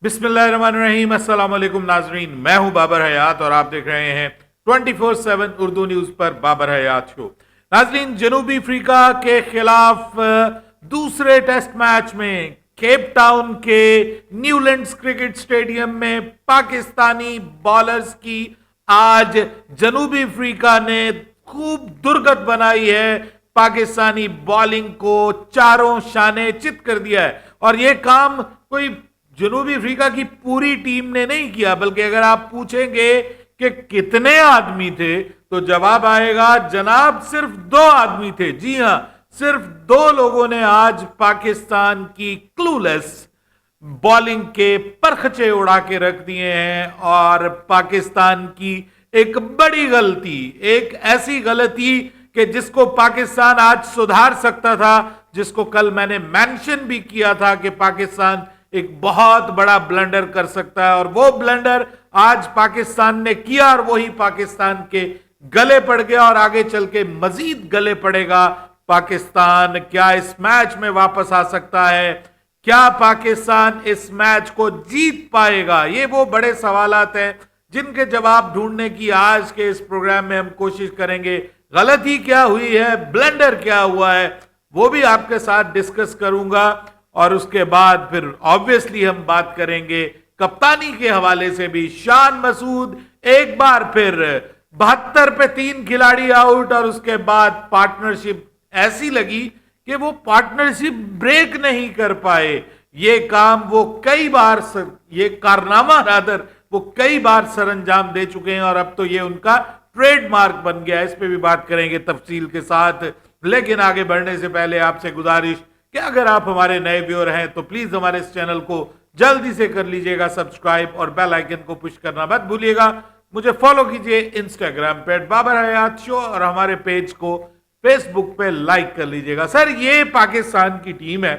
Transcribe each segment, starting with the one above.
बिस्मिल्लाहिर्रहमानिर्रहीम। अस्सलाम वालेकुम नाजरीन, मैं हूं बाबर हयात और आप देख रहे हैं 24/7 उर्दू न्यूज पर बाबर हयात शो। नाजरीन, जनूबी अफ्रीका के खिलाफ दूसरे टेस्ट मैच में केप टाउन के न्यूलैंड्स क्रिकेट स्टेडियम में पाकिस्तानी बॉलर्स की आज जनूबी अफ्रीका ने खूब दुर्गत बनाई है। पाकिस्तानी बॉलिंग को चारों शाने चित कर दिया है और यह काम कोई जनूबी अफ्रीका की पूरी टीम ने नहीं किया, बल्कि अगर आप पूछेंगे कि कितने आदमी थे तो जवाब आएगा जनाब सिर्फ 2 आदमी थे। जी हां, सिर्फ 2 लोगों ने आज पाकिस्तान की क्लूलेस बॉलिंग के परखचे उड़ा के रख दिए हैं और पाकिस्तान की एक बड़ी गलती, एक ऐसी गलती कि जिसको पाकिस्तान आज सुधार सकता था, जिसको कल मैंने मेंशन भी किया था कि पाकिस्तान एक बहुत बड़ा ब्लंडर कर सकता है, और वो ब्लंडर आज पाकिस्तान ने किया और वही पाकिस्तान के गले पड़ गया और आगे चल के मजीद गले पड़ेगा। पाकिस्तान क्या इस मैच में वापस आ सकता है? क्या पाकिस्तान इस मैच को जीत पाएगा? ये वो बड़े सवालात हैं जिनके जवाब ढूंढने की आज के इस प्रोग्राम में हम कोशिश करेंगे। गलती क्या हुई है, ब्लंडर क्या हुआ है, वो भी आपके साथ डिस्कस करूंगा और उसके बाद फिर ऑब्वियसली हम बात करेंगे कप्तानी के हवाले से भी। शान मसूद एक बार फिर 72 पे 3 खिलाड़ी आउट और उसके बाद पार्टनरशिप ऐसी लगी कि वो पार्टनरशिप ब्रेक नहीं कर पाए। ये काम वो कई बार ये कारनामा रादर वो कई बार सरंजाम दे चुके हैं और अब तो ये उनका ट्रेडमार्क बन गया है। इस पे भी बात करेंगे तफसील के साथ, लेकिन आगे बढ़ने से पहले आपसे गुजारिश कि अगर आप हमारे नए व्यूअर हैं तो प्लीज हमारे इस चैनल को जल्दी से कर लीजिएगा सब्सक्राइब और बेल आइकन को पुश करना मत भूलिएगा। मुझे फॉलो कीजिए इंस्टाग्राम पे बाबर हयात शो और हमारे पेज को फेसबुक पे लाइक कर लीजिएगा। सर, ये पाकिस्तान की टीम है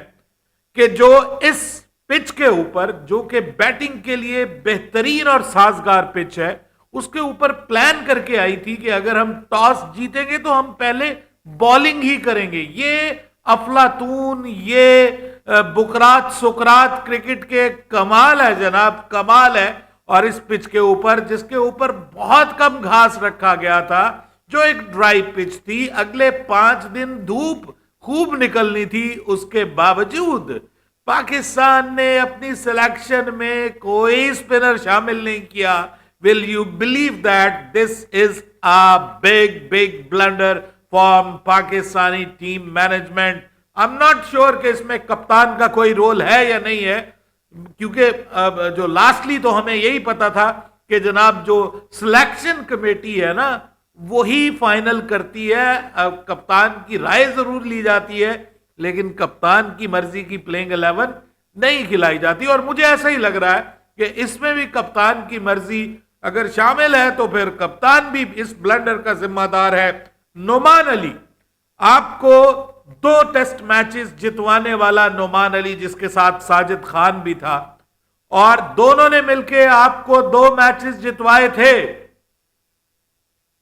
कि जो इस पिच के ऊपर, जो कि बैटिंग के लिए बेहतरीन और साजगार पिच है, उसके ऊपर प्लान करके आई थी कि अगर हम टॉस जीतेंगे तो हम पहले बॉलिंग ही करेंगे। ये अफलातून, ये बुकरात सुकरात क्रिकेट के कमाल है जनाब, कमाल है। और इस पिच के ऊपर, जिसके ऊपर बहुत कम घास रखा गया था, जो एक ड्राई पिच थी, अगले 5 दिन धूप खूब निकलनी थी, उसके बावजूद पाकिस्तान ने अपनी सिलेक्शन में कोई स्पिनर शामिल नहीं किया। Will you believe that this is a big big blunder from Pakistani team management. I am not sure कि इसमें कप्तान का कोई रोल है या नहीं है, क्योंकि जो लास्टली तो हमें यही पता था कि जनाब जो सिलेक्शन कमेटी है ना, वही फाइनल करती है। कप्तान की राय जरूर ली जाती है, लेकिन कप्तान की मर्जी की प्लेइंग 11 नहीं खिलाई जाती। और मुझे ऐसा ही लग रहा है कि इसमें भी कप्तान की मर्जी अगर शामिल है तो फिर कप्तान भी इस ब्लंडर का जिम्मेदार है। नोमान अली, आपको 2 टेस्ट मैचेस जितवाने वाला नोमान अली, जिसके साथ साजिद खान भी था, और दोनों ने मिलकर आपको 2 मैचेस जितवाए थे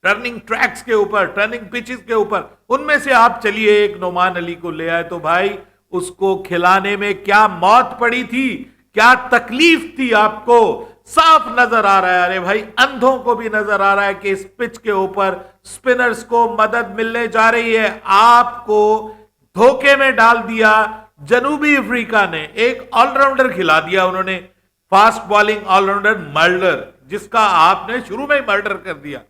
टर्निंग ट्रैक्स के ऊपर, टर्निंग पिचेस के ऊपर। उनमें से आप चलिए एक नोमान अली को ले आए, तो भाई उसको खिलाने में क्या मौत पड़ी थी, क्या तकलीफ थी आपको, साफ नजर आ रहा है। अरे भाई, अंधों को भी नजर आ रहा है कि इस पिच के ऊपर स्पिनर्स को मदद मिलने जा रही है। आपको धोखे में डाल दिया जनूबी अफ्रीका ने। एक ऑलराउंडर खिला दिया उन्होंने, फास्ट बॉलिंग ऑलराउंडर मल्डर, जिसका आपने शुरू में ही मर्डर कर दिया।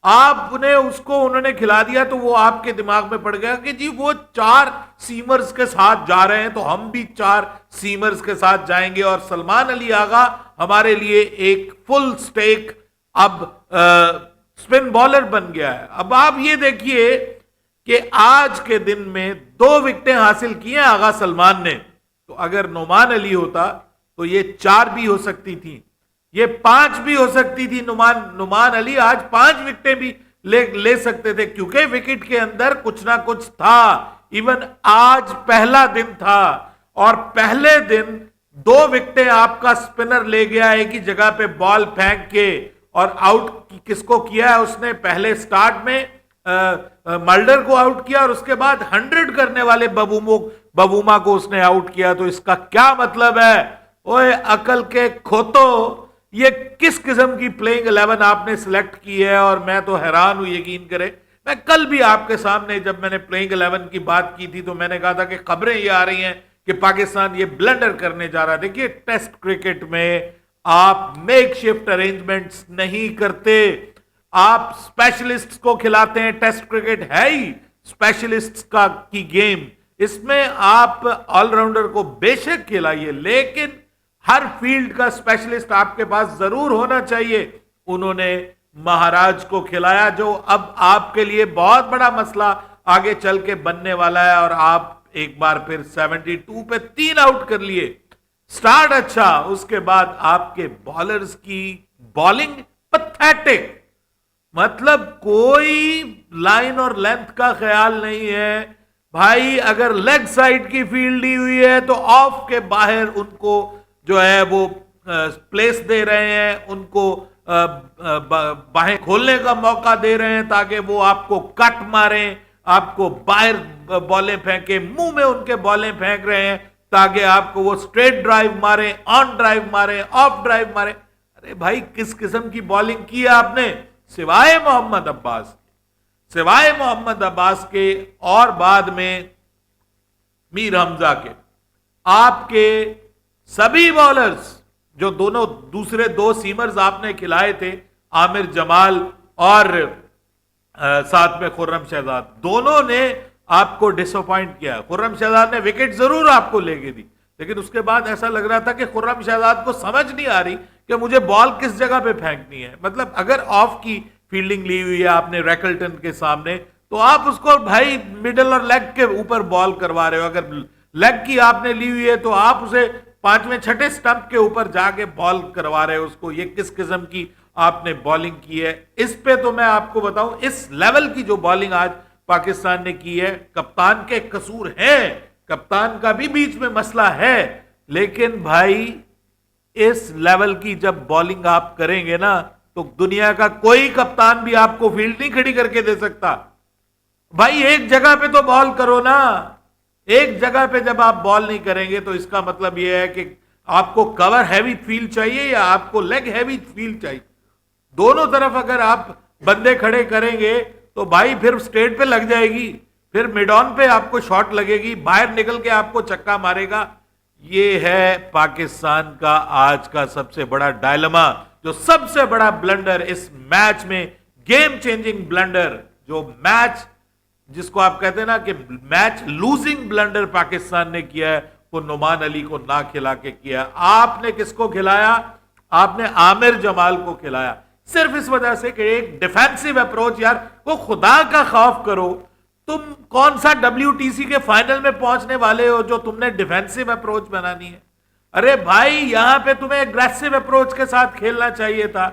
आपने उसको उन्होंने खिला दिया तो वो आपके दिमाग में पड़ गया कि जी वो 4 सीमर्स के साथ जा रहे हैं तो हम भी 4 सीमर्स के साथ जाएंगे। और सलमान अली आगा हमारे लिए एक फुल स्टेक अब स्पिन बॉलर बन गया है। अब आप ये देखिए कि आज के दिन में 2 विकेटें हासिल की हैं आगा सलमान ने, तो अगर नोमान अली होता तो ये 4 भी हो सकती थी, ये 5 भी हो सकती थी। नुमान अली आज 5 विकेटें भी ले सकते थे, क्योंकि विकेट के अंदर कुछ ना कुछ था। इवन आज पहला दिन था और पहले दिन 2 विकेटें आपका स्पिनर ले गया एक ही जगह पे बॉल फेंक के। और आउट किसको किया है उसने? पहले स्टार्ट में मल्डर को आउट किया और उसके बाद 100 करने वाले बबूमा को उसने आउट किया। तो इसका क्या मतलब है? ओए अकल के खोतो, ये किस किस्म की प्लेइंग 11 आपने सिलेक्ट की है? और मैं तो हैरान हूं, यकीन करें। मैं कल भी आपके सामने जब मैंने प्लेइंग 11 की बात की थी तो मैंने कहा था कि खबरें ये आ रही हैं कि पाकिस्तान ये ब्लंडर करने जा रहा है। देखिए, टेस्ट क्रिकेट में आप मेक शिफ्ट अरेंजमेंट्स नहीं करते, आप स्पेशलिस्ट्स को खिलाते हैं। टेस्ट क्रिकेट है ही स्पेशलिस्ट्स का की गेम। इसमें आप ऑलराउंडर को बेशक खिलाइए, लेकिन हर फील्ड का स्पेशलिस्ट आपके पास जरूर होना चाहिए। उन्होंने महाराज को खिलाया, जो अब आपके लिए बहुत बड़ा मसला आगे चल के बनने वाला है। और आप एक बार फिर 72 पे 3 आउट कर लिए। स्टार्ट अच्छा, उसके बाद आपके बॉलर्स की बॉलिंग पैथेटिक, मतलब कोई लाइन और लेंथ का ख्याल नहीं है भाई। अगर लेग साइड की फील्ड दी हुई है तो ऑफ के बाहर उनको जो है वो प्लेस दे रहे हैं, उनको बाहें खोलने का मौका दे रहे हैं ताकि वो आपको कट मारें, आपको बाहर बॉलें फेंके, मुंह में उनके बॉलें फेंक रहे हैं ताकि आपको वो स्ट्रेट ड्राइव मारे, ऑन ड्राइव मारे, ऑफ ड्राइव मारे। अरे भाई, किस किस्म की बॉलिंग की है आपने? सिवाय मोहम्मद अब्बास के और बाद में मीर हमजा के, आपके सभी बॉलर्स जो दोनों दूसरे 2 सीमर्स आपने खिलाए थे, आमिर जमाल और साथ में खुर्रम शहजाद, दोनों ने आपको डिसअपॉइंट किया। खुर्रम शहजाद ने विकेट जरूर आपको लेके दी, लेकिन उसके बाद ऐसा लग रहा था कि खुर्रम शहजाद को समझ नहीं आ रही कि मुझे बॉल किस जगह पे फेंकनी है। मतलब अगर ऑफ की फील्डिंग ली हुई है आपने रैकल्टन के सामने, तो आप उसको भाई मिडल और लेग के ऊपर बॉल करवा रहे हो। अगर लेग की आपने ली हुई है तो आप उसे 5वें 6ठे स्टंप के ऊपर जाके बॉल करवा रहे हो उसको। ये किस किस्म की आपने बॉलिंग की है? इस पे तो मैं आपको बताऊं, इस लेवल की जो बॉलिंग आज पाकिस्तान ने की है, कप्तान के कसूर है, कप्तान का भी बीच में मसला है, लेकिन भाई इस लेवल की जब बॉलिंग आप करेंगे ना तो दुनिया का कोई कप्तान भी आपको फील्ड नहीं खड़ी करके दे सकता। भाई एक जगह पे तो बॉल करो ना। एक जगह पे जब आप बॉल नहीं करेंगे तो इसका मतलब यह है कि आपको कवर हैवी फील्ड चाहिए या आपको लेग हैवी फील्ड चाहिए। दोनों तरफ अगर आप बंदे खड़े करेंगे तो भाई फिर स्ट्रेट पे लग जाएगी, फिर मिड ऑन पे आपको शॉट लगेगी, बाहर निकल के आपको चक्का मारेगा। ये है पाकिस्तान का आज का सबसे बड़ा डायलेमा, जो सबसे बड़ा ब्लंडर इस मैच में, गेम चेंजिंग ब्लंडर, जो मैच जिसको आप कहते हैं ना कि मैच लूजिंग ब्लंडर पाकिस्तान ने किया है, वो नुमान अली को ना खिला के किया। आपने किसको खिलाया? आपने आमिर जमाल को खिलाया, सिर्फ इस वजह से कि एक डिफेंसिव अप्रोच। यार वो खुदा का खौफ करो, तुम कौन सा WTC के फाइनल में पहुंचने वाले हो जो तुमने डिफेंसिव अप्रोच बनानी है? अरे भाई यहां पे तुम्हें एग्रेसिव अप्रोच के साथ खेलना चाहिए था।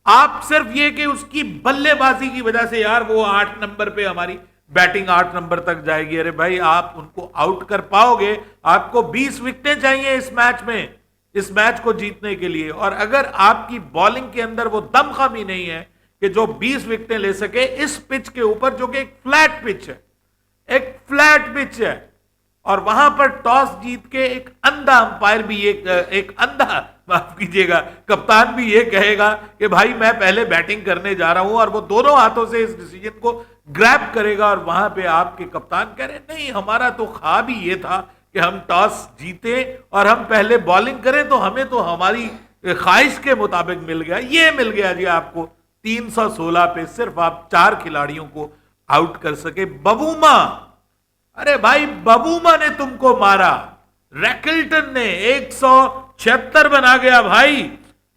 आप सिर्फ ये कि उसकी बल्लेबाजी की वजह से यार वो 8 नंबर पे हमारी बैटिंग 8 नंबर तक जाएगी। अरे भाई आप उनको आउट कर पाओगे? आपको 20 विकेटें चाहिए इस मैच में, इस मैच को जीतने के लिए। और अगर आपकी बॉलिंग के अंदर वो दमखमी नहीं है कि जो 20 विकेटें ले सके इस पिच के ऊपर, जो कि एक फ्लैट पिच है, एक फ्लैट पिच है, और वहां पर टॉस जीत के एक अंधा अंपायर भी, एक अंधा, माफ कीजिएगा, कप्तान भी ये कहेगा कि भाई मैं पहले बैटिंग करने जा रहा हूं, और वो दोनों हाथों से इस डिसीजन को ग्रैब करेगा। और वहां पे आपके कप्तान कह रहे नहीं, हमारा तो ख्वाब ही ये था कि हम टॉस जीते और हम पहले बॉलिंग करें, तो हमें तो हमारी ख्वाहिश के मुताबिक मिल गया। ये मिल गया जी आपको 316 पे, सिर्फ आप 4 खिलाड़ियों को आउट कर सके। बबूमा, अरे भाई बबूमा ने तुमको मारा, रैकल्टन ने 176 बना गया भाई।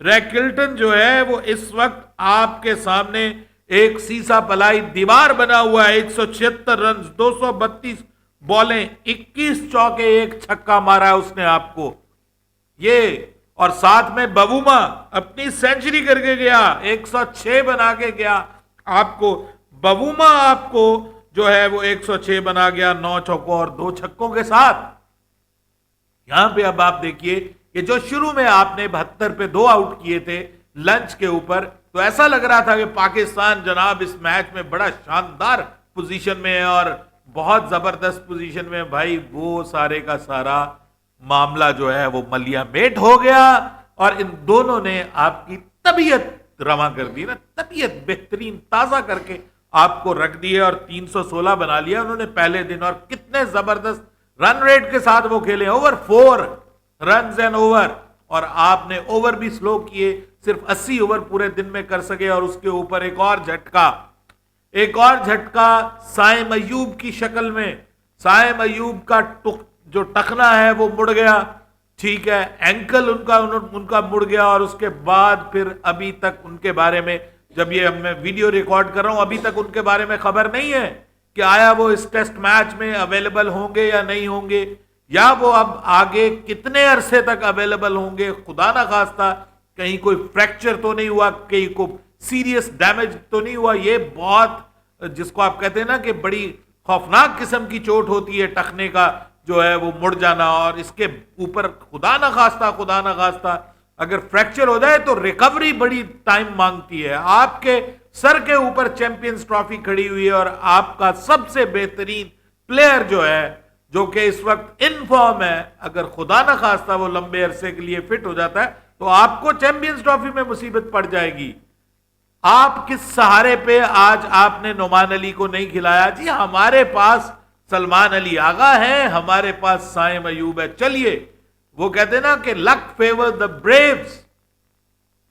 रैकल्टन जो है वो इस वक्त आपके सामने एक सीसा पलाई दीवार बना हुआ है। 176 रन, 232 बॉलें, 21 चौके, 1 छक्का मारा है उसने आपको। ये और साथ में बबूमा अपनी सेंचुरी करके गया, 106 बना के गया आपको। बबूमा आपको जो है वो 106 बना गया 9 चौकों और 2 छक्कों के साथ। यहां पे अब आप देखिए कि जो शुरू में आपने 72 पे 2 आउट किए थे लंच के ऊपर, तो ऐसा लग रहा था कि पाकिस्तान जनाब इस मैच में बड़ा शानदार पोजीशन में है और बहुत जबरदस्त पोजीशन में। भाई वो सारे का सारा معاملہ جو ہے وہ ملیا میٹ ہو گیا اور ان دونوں نے آپ کی طبیعت رواں کر دی نا, طبیعت بہترین تازہ کر کے آپ کو رکھ دیے اور 316 بنا لیا انہوں نے پہلے دن. اور کتنے زبردست رن ریٹ کے ساتھ وہ کھیلے, اوور 4 رنز اینڈ اوور, اور آپ نے اوور بھی سلو کیے, صرف 80 اوور پورے دن میں کر سکے. اور اس کے اوپر ایک اور جھٹکا سائم ایوب کی شکل میں. سائم ایوب کا جو ٹخنا ہے وہ مڑ گیا, ٹھیک ہے, اینکل ان کا مڑ گیا, اور اس کے بعد پھر ابھی تک ان کے بارے میں, جب یہ میں ویڈیو ریکارڈ کر رہا ہوں, ابھی تک ان کے بارے میں خبر نہیں ہے کہ آیا وہ اس ٹیسٹ میچ میں اویلیبل ہوں گے یا نہیں ہوں گے, یا وہ اب آگے کتنے عرصے تک اویلیبل ہوں گے. خدا نہ خواستہ کہیں کوئی فریکچر تو نہیں ہوا, کہیں کوئی سیریس ڈیمیج تو نہیں ہوا. یہ بہت, جس کو آپ کہتے ہیں نا کہ بڑی خوفناک قسم کی چوٹ ہوتی ہے ٹخنے کا جو ہے وہ مڑ جانا, اور اس کے اوپر خدا نہ خواستہ اگر فریکچر ہو جائے تو ریکوری بڑی ٹائم مانگتی ہے. آپ کے سر کے اوپر چیمپئنز ٹرافی کھڑی ہوئی ہے, اور آپ کا سب سے بہترین پلیئر جو ہے, جو کہ اس وقت ان فارم ہے, اگر خدا نہ خواستہ وہ لمبے عرصے کے لیے فٹ ہو جاتا ہے تو آپ کو چیمپئنز ٹرافی میں مصیبت پڑ جائے گی. آپ کس سہارے پہ آج آپ نے نعمان علی کو نہیں کھلایا؟ جی ہمارے پاس سلمان علی آغا ہے, ہمارے پاس سائم ایوب ہے. چلیے, وہ کہتے ہیں نا کہ لک فیور دا بریوز,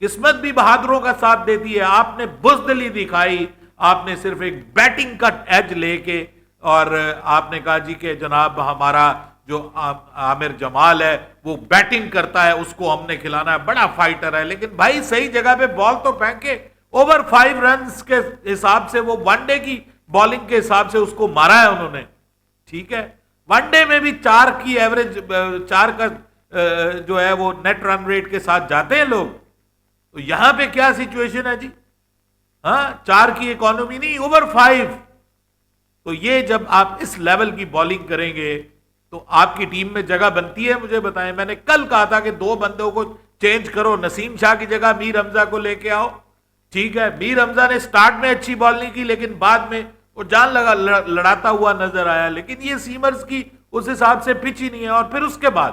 قسمت بھی بہادروں کا ساتھ دیتی ہے. آپ نے بزدلی دکھائی, آپ نے صرف ایک بیٹنگ کا ایج لے کے, اور آپ نے کہا جی کہ جناب ہمارا جو عامر جمال ہے وہ بیٹنگ کرتا ہے, اس کو ہم نے کھلانا ہے, بڑا فائٹر ہے. لیکن بھائی صحیح جگہ پہ بال تو پھینکے. اوور 5 رنز کے حساب سے, وہ ون ڈے کی بالنگ کے حساب سے اس کو مارا ہے انہوں نے, ٹھیک ہے. ون ڈے میں بھی 4 کی ایوریج, 4 کا جو ہے وہ نیٹ رن ریٹ کے ساتھ جاتے ہیں لوگ. تو یہاں پہ کیا سچویشن ہے جی؟ ہاں, 4 کی اکانومی نہیں, اوور 5. تو یہ جب آپ اس لیول کی بالنگ کریں گے تو آپ کی ٹیم میں جگہ بنتی ہے؟ مجھے بتائیں. میں نے کل کہا تھا کہ 2 بندوں کو چینج کرو, نسیم شاہ کی جگہ میر حمزہ کو لے کے آؤ, ٹھیک ہے. میر حمزہ نے سٹارٹ میں اچھی بال نہیں کی, لیکن بعد میں وہ جان لگا لڑاتا ہوا نظر آیا. لیکن یہ سیمرز کی اس حساب سے پچ ہی نہیں ہے. اور پھر اس کے بعد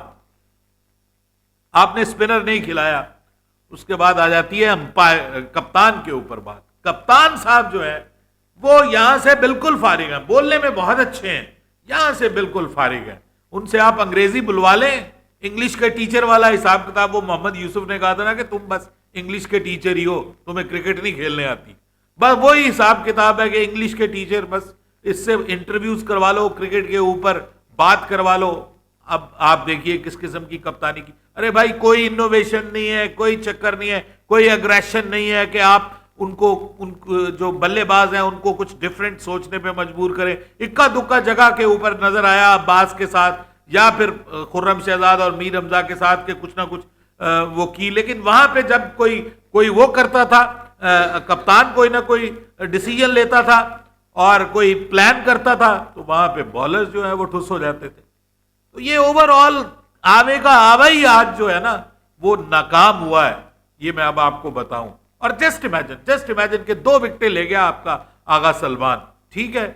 آپ نے سپنر نہیں کھلایا. اس کے بعد آ جاتی ہے کپتان کے اوپر بات. کپتان صاحب جو ہے وہ یہاں سے بالکل فارغ ہیں, بولنے میں بہت اچھے ہیں, یہاں سے بالکل فارغ ہیں. ان سے آپ انگریزی بلوا لیں, انگلش کے ٹیچر والا حساب کتاب. وہ محمد یوسف نے کہا تھا نا کہ تم بس انگلش کے ٹیچر ہی ہو, تمہیں کرکٹ نہیں کھیلنے آتی. بس وہی حساب کتاب ہے کہ انگلش کے ٹیچر, بس اس سے انٹرویوز کروا لو, کرکٹ کے اوپر بات کروا لو. اب آپ دیکھیے کس قسم کی کپتانی کی. ارے بھائی کوئی انوویشن نہیں ہے, کوئی چکر نہیں ہے, کوئی اگریشن نہیں ہے کہ آپ ان کو جو بلے باز ہیں ان کو کچھ ڈیفرنٹ سوچنے پہ مجبور کریں. اکا دکا جگہ کے اوپر نظر آیا عباس کے ساتھ یا پھر خرم شہزاد اور میر حمزہ کے ساتھ کے کچھ نہ کچھ وہ کی. لیکن وہاں پہ جب کوئی وہ کرتا تھا, کپتان کوئی نہ کوئی ڈیسیجن لیتا تھا اور کوئی پلان کرتا تھا, تو وہاں پہ بالرز جو ہے وہ ٹھس ہو جاتے تھے. تو یہ اوور آل آوے کا آوا ہی آج جو ہے نا وہ ناکام ہوا ہے, یہ میں اب آپ کو بتاؤں. اور جسٹ امیجن کہ 2 وکٹیں لے گیا آپ کا آغا سلمان, ٹھیک ہے.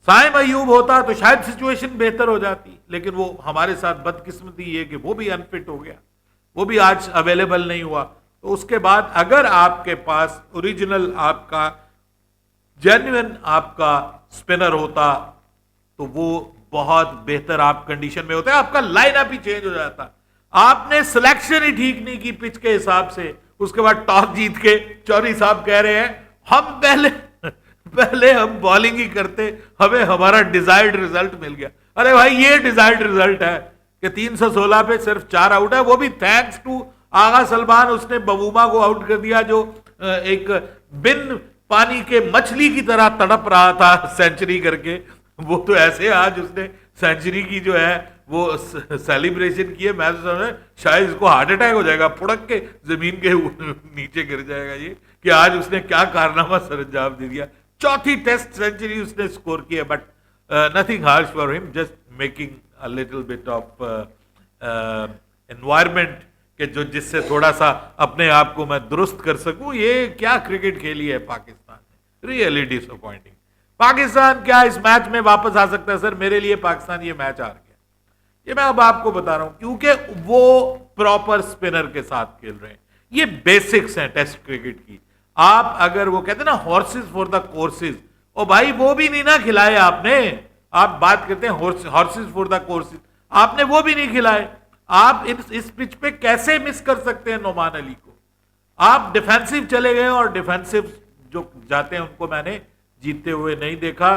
سائم ایوب ہوتا تو شاید سچویشن بہتر ہو جاتی, لیکن وہ ہمارے ساتھ بدقسمتی یہ کہ وہ بھی انفٹ ہو گیا, وہ بھی آج اویلیبل نہیں ہوا. تو اس کے بعد اگر آپ کے پاس اوریجنل آپ کا جینوئن آپ کا سپنر ہوتا تو وہ بہت بہتر آپ کنڈیشن میں ہوتے, آپ کا لائن اپ ہی چینج ہو جاتا. آپ نے سلیکشن ہی ٹھیک نہیں کی پچ کے حساب سے. اس کے بعد ٹاس جیت کے چوری صاحب کہہ رہے ہیں ہم پہلے ہم بالنگ ہی کرتے, ہمیں ہمارا ڈیزائرڈ ریزلٹ مل گیا. ارے بھائی یہ ڈیزائرڈ ریزلٹ ہے کہ 316 پہ صرف 4 آؤٹ ہے, وہ بھی تھینکس ٹو آغا سلمان. اس نے ببوما کو آؤٹ کر دیا جو ایک بن پانی کے مچھلی کی طرح تڑپ رہا تھا سینچری کر کے. وہ تو ایسے آج اس نے سینچری کی جو ہے وہ سیلیبریشن کی ہے, میں تو سمجھا شاید اس کو ہارٹ اٹیک ہو جائے گا, پڑک کے زمین کے نیچے گر جائے گا. یہ کہ آج اس نے کیا کارنامہ سر انجام دے دیا. 4تھی ٹیسٹ سینچری اس نے سکور کی ہے, بٹ نتھنگ ہارش فار ہم, just making a little bit of environment کہ جس سے تھوڑا سا اپنے آپ کو میں درست کر سکوں. یہ کیا کرکٹ کھیلی ہے پاکستان نے, ریئلی ڈس اپوائنٹنگ. پاکستان کیا اس میچ میں واپس آ سکتا ہے؟ سر میرے لیے پاکستان یہ میچ ہار گیا. ये मैं अब आपको बता रहा हूं क्योंकि वो प्रॉपर स्पिनर के साथ खेल रहे हैं। ये बेसिक्स हैं टेस्ट क्रिकेट की। आप अगर वो कहते हैं ना हॉर्सेस फॉर द कोर्सेज, ओ भाई वो भी नहीं ना खिलाए आपने। आप बात करते हैं हॉर्सेस फॉर द कोर्सेज, आपने वो भी नहीं खिलाए। आप इस पिच पे कैसे मिस कर सकते हैं नोमान अली को? आप डिफेंसिव चले गए और डिफेंसिव जो जाते हैं उनको मैंने जीतते हुए नहीं देखा।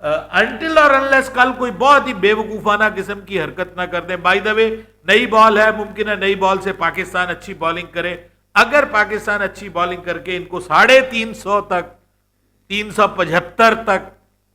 अनटिल और अनलेस कल कोई बहुत ही बेवकूफाना किस्म की हरकत ना कर दे। बाय द वे नई बॉल है, मुमकिन है नई बॉल से पाकिस्तान अच्छी बॉलिंग करे। अगर पाकिस्तान अच्छी बॉलिंग करके इनको 350 तक, 375 तक,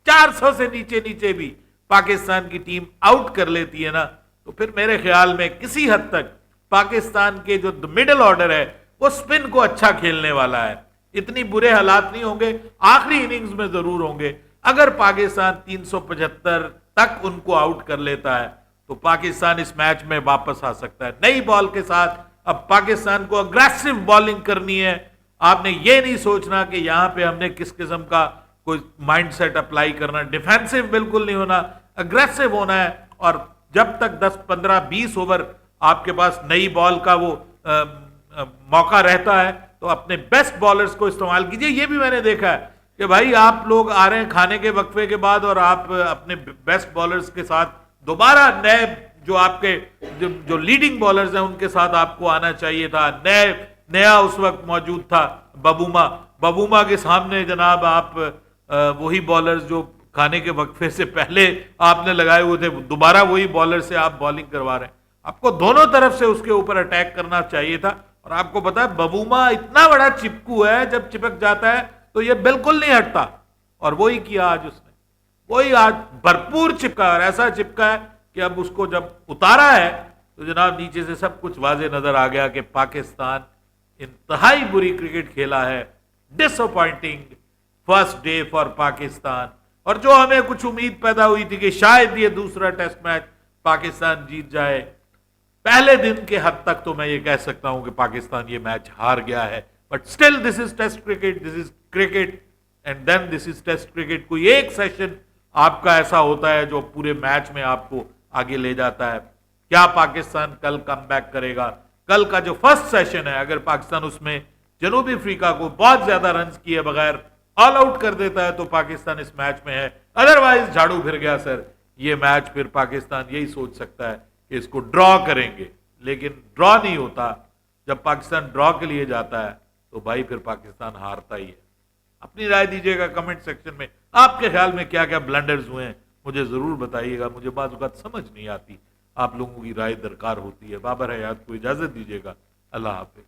400 से नीचे नीचे भी पाकिस्तान की टीम आउट कर लेती है ना, तो फिर मेरे ख्याल में किसी हद तक पाकिस्तान के जो मिडिल ऑर्डर है वो स्पिन को अच्छा खेलने वाला है। इतनी बुरे हालात नहीं होंगे, आखिरी इनिंग्स में जरूर होंगे। अगर पाकिस्तान 375 तक उनको आउट कर लेता है तो पाकिस्तान इस मैच में वापस आ सकता है नई बॉल के साथ। अब पाकिस्तान को अग्रेसिव बॉलिंग करनी है। आपने ये नहीं सोचना कि यहां पे हमने किस किस्म का कोई माइंडसेट अप्लाई करना, डिफेंसिव बिल्कुल नहीं होना, अग्रेसिव होना है। और जब तक 10, 15, 20 ओवर आपके पास नई बॉल का वो मौका रहता है तो अपने बेस्ट बॉलर्स को इस्तेमाल कीजिए। ये भी मैंने देखा है कि भाई आप लोग आ रहे हैं खाने के वक्फे के बाद और आप अपने बेस्ट बॉलर्स के साथ दोबारा नए जो आपके जो लीडिंग बॉलर्स हैं उनके साथ आपको आना चाहिए था। नया उस वक्त मौजूद था बबूमा के सामने जनाब आप वही बॉलर्स जो खाने के वक्फे से पहले आपने लगाए हुए थे, दोबारा वही बॉलर से आप बॉलिंग करवा रहे हैं। आपको दोनों तरफ से उसके ऊपर अटैक करना चाहिए था। और आपको पता है बबूमा इतना बड़ा चिपकू है, जब चिपक जाता है तो ये बिल्कुल नहीं हटता। और वही किया आज उसने, वही आज भरपूर चिपका, और ऐसा चिपका है कि अब उसको जब उतारा है तो जनाब नीचे से सब कुछ वाजे नजर आ गया कि पाकिस्तान इंतहाई बुरी क्रिकेट खेला है। Disappointing first day for Pakistan. और जो हमें कुछ उम्मीद पैदा हुई थी कि शायद ये दूसरा टेस्ट मैच पाकिस्तान जीत जाए, पहले दिन के हद तक तो मैं ये कह सकता हूं कि पाकिस्तान ये मैच हार गया है। But still this is test cricket, this is cricket and then this is test cricket. कोई एक सेशन आपका ऐसा होता है जो पूरे मैच में आपको आगे ले जाता है। क्या पाकिस्तान कल कमबैक करेगा? कल का जो फर्स्ट सेशन है, अगर पाकिस्तान उसमें जनूबी अफ्रीका को बहुत ज्यादा रन किए बगैर ऑल आउट कर देता है तो पाकिस्तान इस मैच में है। अदरवाइज झाड़ू फिर गया सर। ये मैच फिर पाकिस्तान यही सोच सकता है कि इसको ड्रॉ करेंगे, लेकिन ड्रॉ नहीं होता। जब पाकिस्तान ड्रॉ के लिए जाता है तो भाई फिर पाकिस्तान हारता ही है। अपनी राय दीजिएगा कमेंट सेक्शन में। आपके ख्याल में क्या क्या ब्लंडर्स हुए हैं मुझे जरूर बताइएगा। मुझे बात वक्त समझ नहीं आती, आप लोगों की राय दरकार होती है। बाबर हयात को इजाजत दीजिएगा। अल्लाह हाफिज।